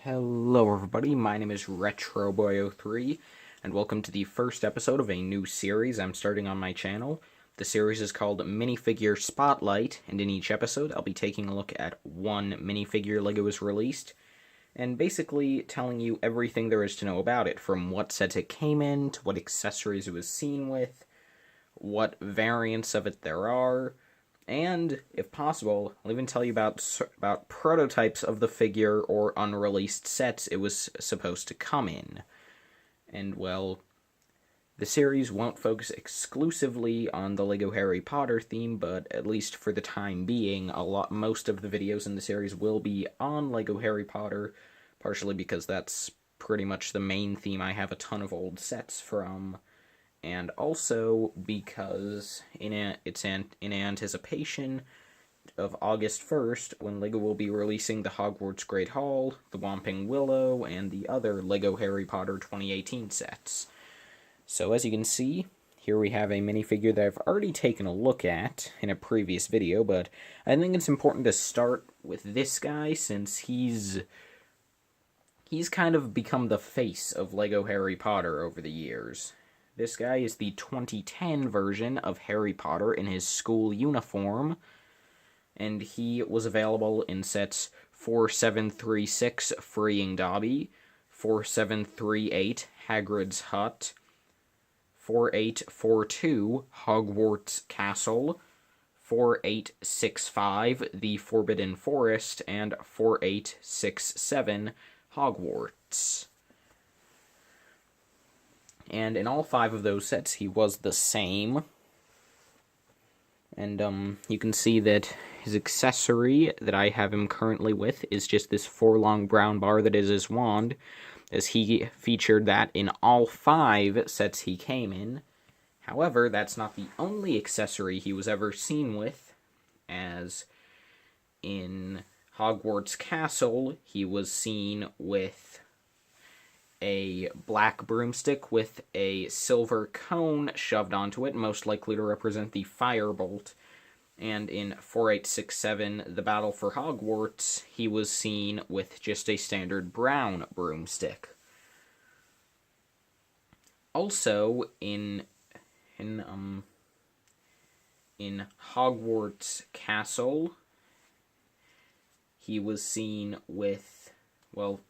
Hello everybody, my name is RetroBoy03, and welcome to the first episode of a new series I'm starting on my channel. The series is called Minifigure Spotlight, and in each episode I'll be taking a look at one minifigure LEGO has released, and basically telling you everything there is to know about it, from what sets it came in, to what accessories it was seen with, what variants of it there are, and, if possible, I'll even tell you about prototypes of the figure or unreleased sets it was supposed to come in. And, well, the series won't focus exclusively on the LEGO Harry Potter theme, but at least for the time being, most of the videos in the series will be on LEGO Harry Potter, partially because that's pretty much the main theme I have a ton of old sets from, and also because it's in anticipation of August 1st, when LEGO will be releasing the Hogwarts Great Hall, the Whomping Willow, and the other LEGO Harry Potter 2018 sets. So as you can see, here we have a minifigure that I've already taken a look at in a previous video, but I think it's important to start with this guy since he's kind of become the face of LEGO Harry Potter over the years. This guy is the 2010 version of Harry Potter in his school uniform, and he was available in sets 4736 Freeing Dobby, 4738 Hagrid's Hut, 4842 Hogwarts Castle, 4865 The Forbidden Forest, and 4867 Hogwarts. And in all 5 of those sets, he was the same. And, you can see that his accessory that I have him currently with is just this 4-long brown bar that is his wand, as he featured that in all 5 sets he came in. However, that's not the only accessory he was ever seen with, as in Hogwarts Castle, he was seen with a black broomstick with a silver cone shoved onto it, most likely to represent the firebolt. And in 4867, The Battle for Hogwarts, he was seen with just a standard brown broomstick. Also, in Hogwarts Castle, he was seen with, well,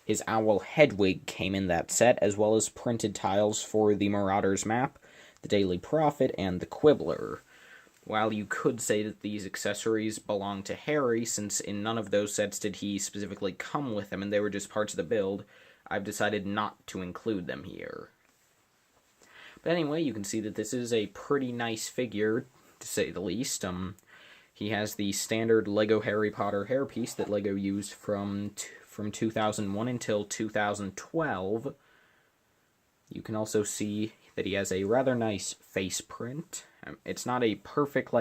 his owl Hedwig came in that set, as well as printed tiles for the Marauders map, the Daily Prophet, and the Quibbler. While you could say that these accessories belong to Harry, since in none of those sets did he specifically come with them and they were just parts of the build, I've decided not to include them here. But anyway, you can see that this is a pretty nice figure, to say the least. He has the standard LEGO Harry Potter hairpiece that LEGO used from 2001 until 2012. You can also see that he has a rather nice face print. It's not a perfect,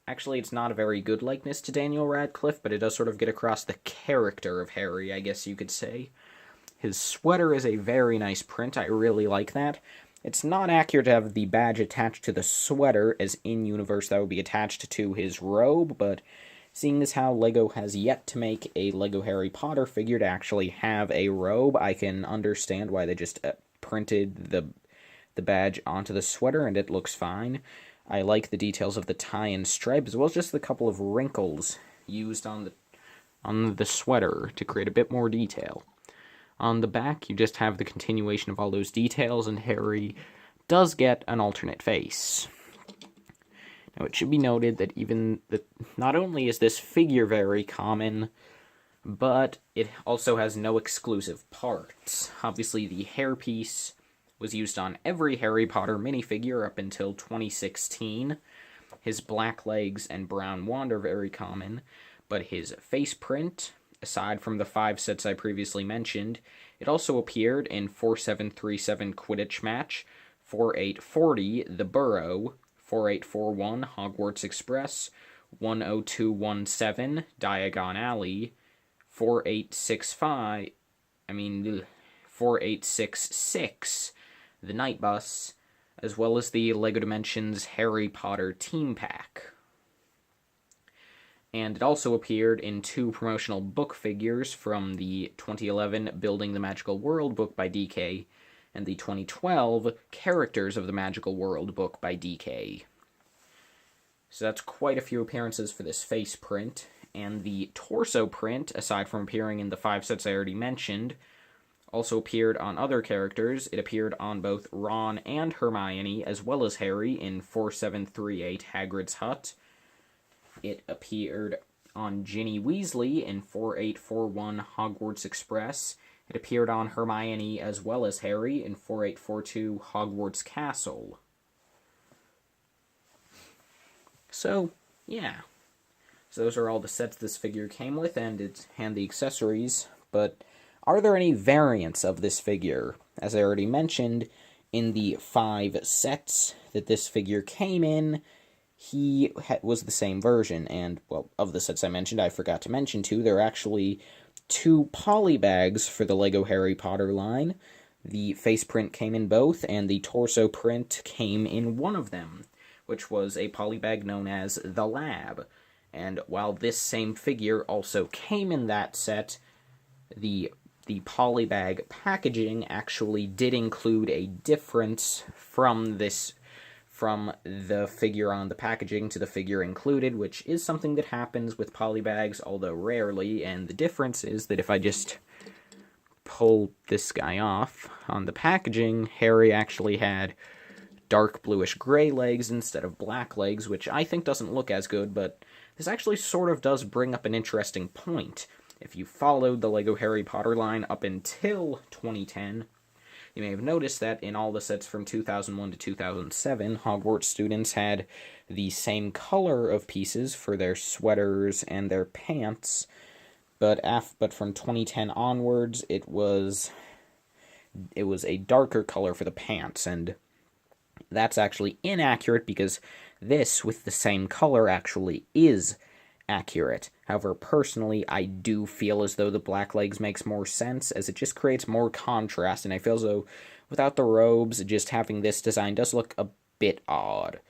actually it's not a very good likeness to Daniel Radcliffe, but it does sort of get across the character of Harry, I guess you could say. His sweater is a very nice print, I really like that. It's not accurate to have the badge attached to the sweater, as in-universe that would be attached to his robe, but seeing as how LEGO has yet to make a LEGO Harry Potter figure to actually have a robe, I can understand why they just printed the badge onto the sweater, and it looks fine. I like the details of the tie and stripe, as well as just the couple of wrinkles used on the sweater to create a bit more detail. On the back, you just have the continuation of all those details, and Harry does get an alternate face. Now, it should be noted that not only is this figure very common, but it also has no exclusive parts. Obviously, the hairpiece was used on every Harry Potter minifigure up until 2016. His black legs and brown wand are very common, but his face print, aside from the 5 sets I previously mentioned, it also appeared in 4737 Quidditch Match, 4840 The Burrow, 4841 Hogwarts Express, 10217 Diagon Alley, 4866 The Night Bus, as well as the LEGO Dimensions Harry Potter Team Pack. And it also appeared in 2 promotional book figures from the 2011 Building the Magical World book by DK and the 2012 Characters of the Magical World book by DK. So that's quite a few appearances for this face print. And the torso print, aside from appearing in the 5 sets I already mentioned, also appeared on other characters. It appeared on both Ron and Hermione, as well as Harry, in 4738 Hagrid's Hut. It appeared on Ginny Weasley in 4841 Hogwarts Express. It appeared on Hermione as well as Harry in 4842 Hogwarts Castle. So, yeah. So those are all the sets this figure came with and the accessories. But are there any variants of this figure? As I already mentioned, in the 5 sets that this figure came in, he was the same version, and, well, of the sets I mentioned, I forgot to mention, too, there are actually 2 polybags for the LEGO Harry Potter line. The face print came in both, and the torso print came in one of them, which was a polybag known as the Lab. And while this same figure also came in that set, the polybag packaging actually did include a difference from the figure on the packaging to the figure included, which is something that happens with polybags, although rarely, and the difference is that if I just pull this guy off, on the packaging, Harry actually had dark bluish-gray legs instead of black legs, which I think doesn't look as good, but this actually sort of does bring up an interesting point. If you followed the LEGO Harry Potter line up until 2010, you may have noticed that in all the sets from 2001 to 2007, Hogwarts students had the same color of pieces for their sweaters and their pants, but from 2010 onwards, it was a darker color for the pants, and that's actually inaccurate because this, with the same color, actually is accurate. However, personally, I do feel as though the black legs makes more sense, as it just creates more contrast, and I feel as though without the robes, just having this design does look a bit odd.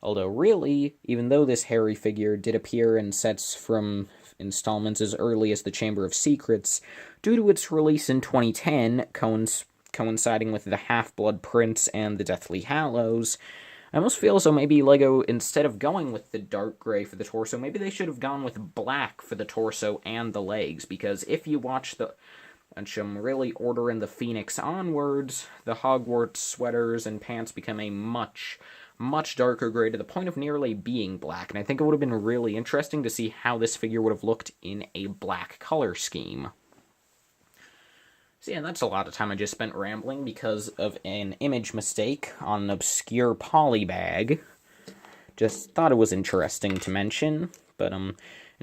Although, really, even though this Harry figure did appear in sets from installments as early as the Chamber of Secrets, due to its release in 2010, coinciding with the Half-Blood Prince and the Deathly Hallows, I almost feel as though maybe LEGO, instead of going with the dark gray for the torso, maybe they should have gone with black for the torso and the legs, because if you watch from really Order in the Phoenix onwards, the Hogwarts sweaters and pants become a much, much darker gray to the point of nearly being black, and I think it would have been really interesting to see how this figure would have looked in a black color scheme. So yeah, that's a lot of time I just spent rambling because of an image mistake on an obscure polybag. Just thought it was interesting to mention, but in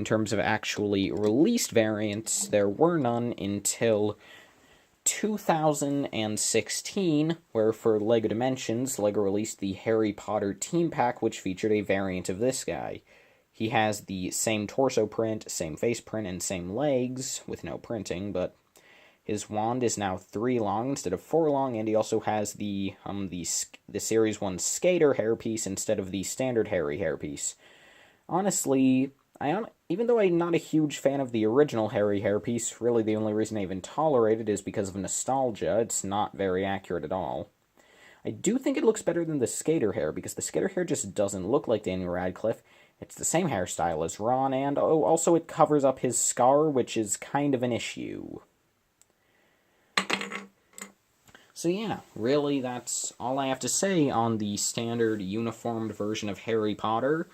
terms of actually released variants, there were none until 2016, where for LEGO Dimensions, LEGO released the Harry Potter Team Pack, which featured a variant of this guy. He has the same torso print, same face print, and same legs, with no printing, but his wand is now 3 long instead of 4 long, and he also has the Series 1 Skater hairpiece instead of the standard Harry hairpiece. Honestly, even though I'm not a huge fan of the original Harry hairpiece, really the only reason I even tolerate it is because of nostalgia. It's not very accurate at all. I do think it looks better than the skater hair, because the skater hair just doesn't look like Daniel Radcliffe. It's the same hairstyle as Ron, and also it covers up his scar, which is kind of an issue. So yeah, really that's all I have to say on the standard uniformed version of Harry Potter.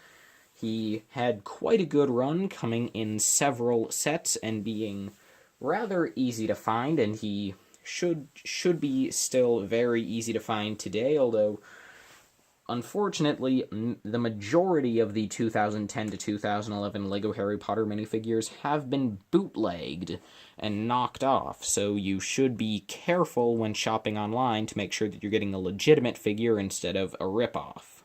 He had quite a good run, coming in several sets and being rather easy to find, and he should be still very easy to find today, although unfortunately the majority of the 2010 to 2011 LEGO Harry Potter minifigures have been bootlegged and knocked off, so you should be careful when shopping online to make sure that you're getting a legitimate figure instead of a ripoff.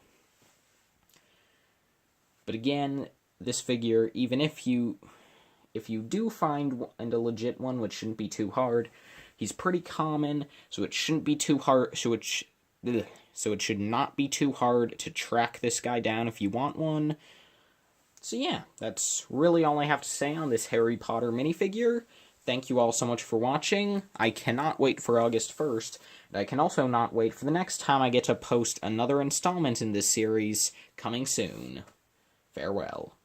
But again, this figure, even if you do find a legit one, which shouldn't be too hard, he's pretty common, so it shouldn't be too hard, so it should not be too hard to track this guy down if you want one. So yeah, that's really all I have to say on this Harry Potter minifigure. Thank you all so much for watching. I cannot wait for August 1st, and I can also not wait for the next time I get to post another installment in this series coming soon. Farewell.